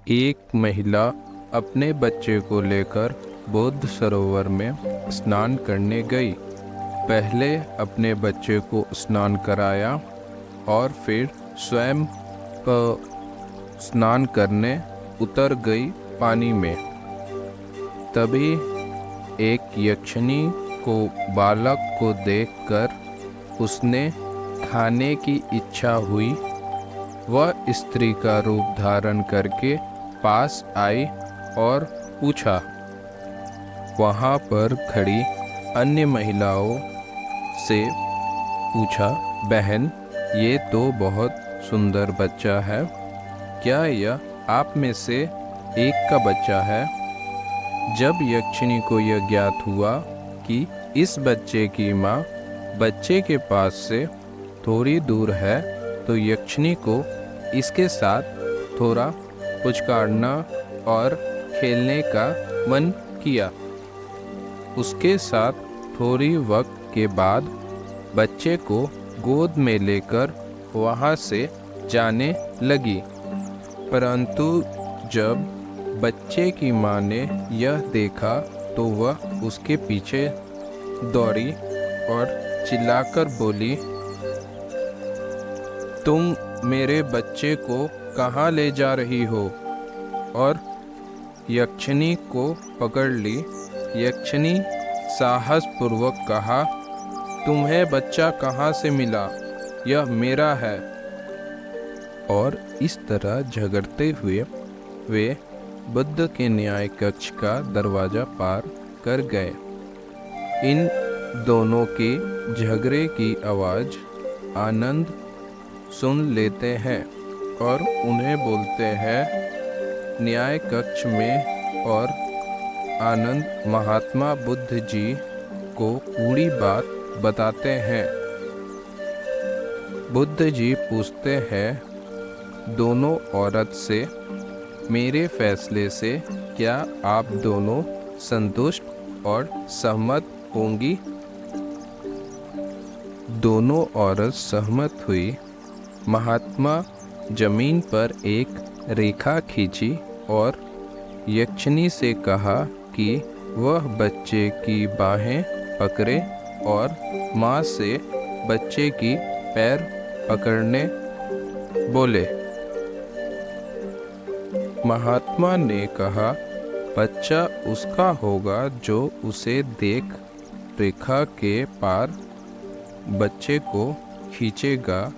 एक महिला अपने बच्चे को लेकर बौद्ध सरोवर में स्नान करने गई। पहले अपने बच्चे को स्नान कराया और फिर स्वयं स्नान करने उतर गई पानी में। तभी एक यक्षिणी को बालक को देखकर उसने खाने की इच्छा हुई। वह स्त्री का रूप धारण करके पास आई और पूछा। वहाँ पर खड़ी अन्य महिलाओं से पूछा, बहन, ये तो बहुत सुंदर बच्चा है, क्या यह आप में से एक का बच्चा है? जब यक्षिणी को यह ज्ञात हुआ कि इस बच्चे की माँ बच्चे के पास से थोड़ी दूर है, तो यक्षिणी को इसके साथ थोड़ा पुचकारना और खेलने का मन किया। उसके साथ थोड़ी वक्त के बाद बच्चे को गोद में लेकर वहाँ से जाने लगी। परंतु जब बच्चे की माँ ने यह देखा तो वह उसके पीछे दौड़ी और चिल्लाकर बोली, तुम मेरे बच्चे को कहाँ ले जा रही हो? और यक्षिणी को पकड़ ली। यक्षिणी साहसपूर्वक कहा, तुम्हें बच्चा कहाँ से मिला? यह मेरा है। और इस तरह झगड़ते हुए वे बुद्ध के न्याय कक्ष का दरवाजा पार कर गए। इन दोनों के झगड़े की आवाज़ आनंद सुन लेते हैं और उन्हें बोलते हैं न्याय कक्ष में, और आनंद महात्मा बुद्ध जी को पूरी बात बताते हैं। बुद्ध जी पूछते हैं दोनों औरत से, मेरे फैसले से क्या आप दोनों संतुष्ट और सहमत होंगी? दोनों औरत सहमत हुई। महात्मा जमीन पर एक रेखा खींची और यक्षिणी से कहा कि वह बच्चे की बाहें पकड़े और माँ से बच्चे की पैर पकड़ने बोले। महात्मा ने कहा, बच्चा उसका होगा जो उसे देख रेखा के पार बच्चे को खींचेगा।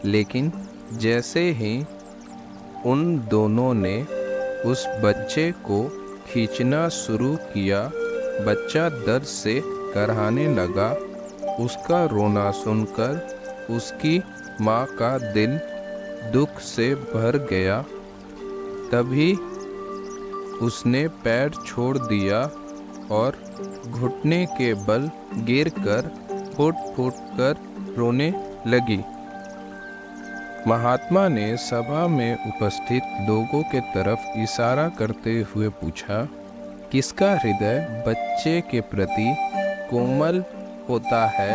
लेकिन जैसे ही उन दोनों ने उस बच्चे को खींचना शुरू किया, बच्चा दर्द से कराहने लगा। उसका रोना सुनकर उसकी माँ का दिल दुख से भर गया। तभी उसने पैर छोड़ दिया और घुटने के बल गिरकर फूट फूट कर रोने लगी। महात्मा ने सभा में उपस्थित लोगों के तरफ इशारा करते हुए पूछा, किसका हृदय बच्चे के प्रति कोमल होता है?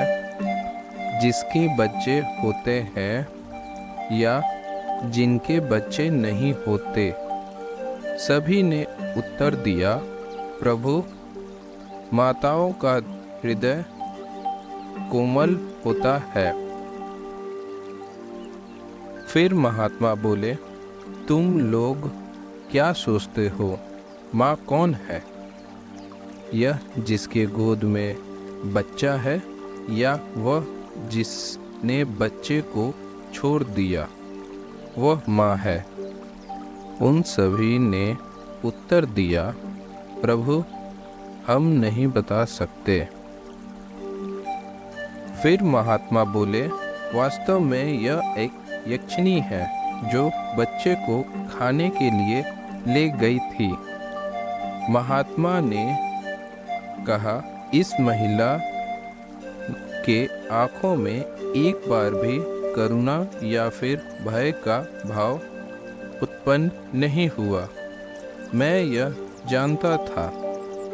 जिसके बच्चे होते हैं या जिनके बच्चे नहीं होते? सभी ने उत्तर दिया, प्रभु, माताओं का हृदय कोमल होता है। फिर महात्मा बोले, तुम लोग क्या सोचते हो? माँ कौन है? यह जिसके गोद में बच्चा है या वह जिसने बच्चे को छोड़ दिया, वह माँ है? उन सभी ने उत्तर दिया, प्रभु, हम नहीं बता सकते। फिर महात्मा बोले, वास्तव में यह एक यक्षिणी है जो बच्चे को खाने के लिए ले गई थी। महात्मा ने कहा, इस महिला के आँखों में एक बार भी करुणा या फिर भय का भाव उत्पन्न नहीं हुआ। मैं यह जानता था।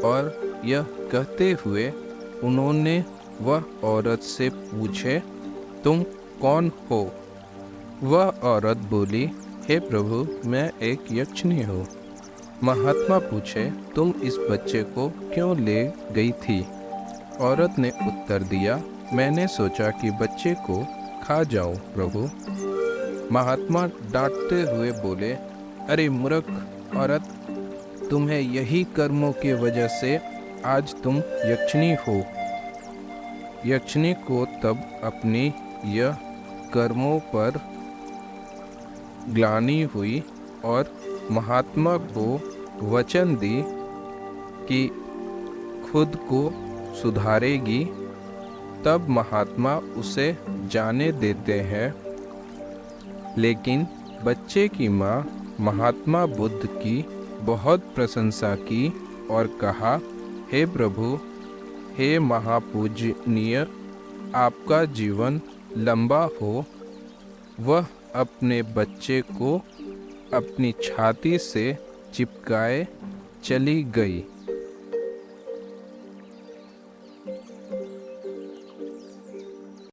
और यह कहते हुए उन्होंने वह औरत से पूछे, तुम कौन हो? वह औरत बोली, हे प्रभु, मैं एक यक्षिणी हूँ। महात्मा पूछे, तुम इस बच्चे को क्यों ले गई थी? औरत ने उत्तर दिया, मैंने सोचा कि बच्चे को खा जाऊं प्रभु। महात्मा डांटते हुए बोले, अरे मूर्ख औरत, तुम्हें यही कर्मों की वजह से आज तुम यक्षिणी हो। यक्षिणी को तब अपनी यह कर्मों पर ग्लानि हुई और महात्मा को वचन दी कि खुद को सुधारेगी। तब महात्मा उसे जाने देते हैं। लेकिन बच्चे की माँ महात्मा बुद्ध की बहुत प्रशंसा की और कहा, हे प्रभु, हे महापूजनीय, आपका जीवन लंबा हो। वह अपने बच्चे को अपनी छाती से चिपकाए चली गई।